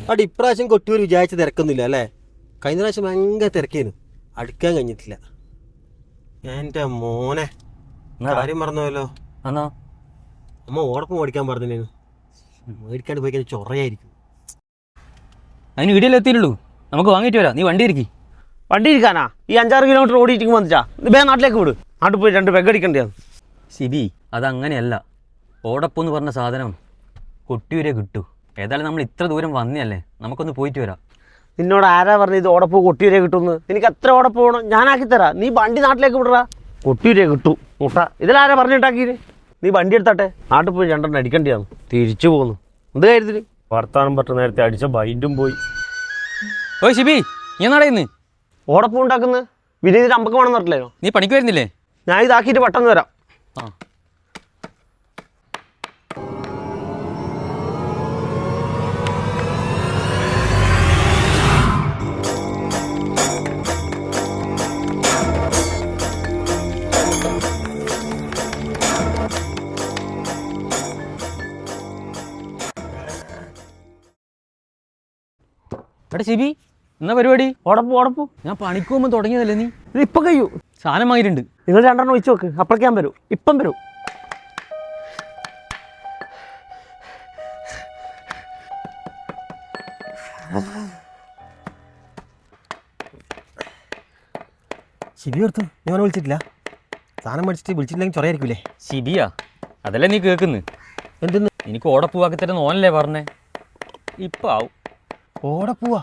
അവിടെ ഇപ്രാവശ്യം കൊട്ടിയൂർ വിചാരിച്ച തിരക്കൊന്നുമില്ല അല്ലേ? കഴിഞ്ഞ പ്രാവശ്യം ഭയങ്കര തിരക്കേനു, അടുക്കാൻ കഴിഞ്ഞിട്ടില്ല. എൻ്റെ മോനെ കാര്യം പറഞ്ഞല്ലോ. അമ്മ ഓടപ്പം ഓടിക്കാൻ പറഞ്ഞേനു, മേടിക്കാണ്ട് പോയി കഴിഞ്ഞാൽ ചൊറയായിരിക്കും. അതിന് വീഡിയോയിൽ എത്തിയിട്ടുള്ളൂ, നമുക്ക് വാങ്ങിയിട്ട് വരാം. നീ വണ്ടി ഇരിക്കി. വണ്ടി ഇരിക്കാനാ? ഈ 5-6 കിലോമീറ്റർ ഓടിയിട്ട് വന്നിട്ടാ ഇത് നാട്ടിലേക്ക് വിട്. നാട്ടിൽ പോയി 2 പെഗ് അടിക്കേണ്ടതാണ്. സിബി, അതങ്ങനെയല്ല. ഓടപ്പം എന്ന് പറഞ്ഞ സാധനം കൊട്ടിയൂരെ കിട്ടൂ. ഏതായാലും നമ്മൾ ഇത്ര ദൂരം വന്നതല്ലേ, നമുക്കൊന്ന് പോയിട്ട് വരാം. നിന്നോട് ആരാ പറഞ്ഞത് ഇത് ഓടപ്പ് കൊട്ടിയൂരെ കിട്ടുമെന്ന്? നിനക്ക് എത്ര ഓടപ്പ് വേണം ഞാനാക്കി തരാം. നീ വണ്ടി നാട്ടിലേക്ക് വിടറാ, കൊട്ടിയൂരെ കിട്ടൂ മുട്ട. ഇതിലാരാ പറഞ്ഞിട്ടാക്കിയത്? നീ വണ്ടി എടുത്താട്ടെ, നാട്ടിൽ പോയി 2 അടിക്കേണ്ടിയാണ്. തിരിച്ചു പോന്നു. എന്ത് കാര്യത്തിന്? വർത്താനം പറ്റുന്ന നേരത്തെ അടിച്ച ബൈൻഡും പോയി. ഓ ഷിബി, നീ നടയുന്നു ഓടപ്പം ഉണ്ടാക്കുന്നത് വിനീതിന് അമ്പക്ക് വേണം പറഞ്ഞില്ലല്ലോ. നീ പണിക്ക് വരുന്നില്ലേ? ഞാൻ ഇതാക്കിയിട്ട് പെട്ടെന്ന് വരാം. ആ എടാ ഷിബി, എന്നാ പരിപാടി? ഓടപ്പു ഞാൻ പണിക്ക് പോകുമ്പോൾ തുടങ്ങിയതല്ലേ നീ? ഇത് ഇപ്പം കഴിയൂ. സാധനം വാങ്ങിയിട്ടുണ്ട്. നിങ്ങൾ 2 ഒഴിച്ച് നോക്ക്, അപ്പോഴേക്കാൻ വരും. ഇപ്പം വരും. ശരി ഓർത്തു, ഞാൻ വിളിച്ചിട്ടില്ല. സാധനം മേടിച്ചിട്ട് വിളിച്ചിട്ടില്ലെങ്കിൽ ചൊറയായിരിക്കൂലേ? ഷിബിയാ, അതല്ലേ നീ കേൾക്കുന്നു? എന്തെന്ന്? എനിക്ക് ഓടപ്പൂവാക്കി തരുന്ന ഓനല്ലേ പറഞ്ഞേ? ഇപ്പം ആവും. ഓടപ്പൂവാ?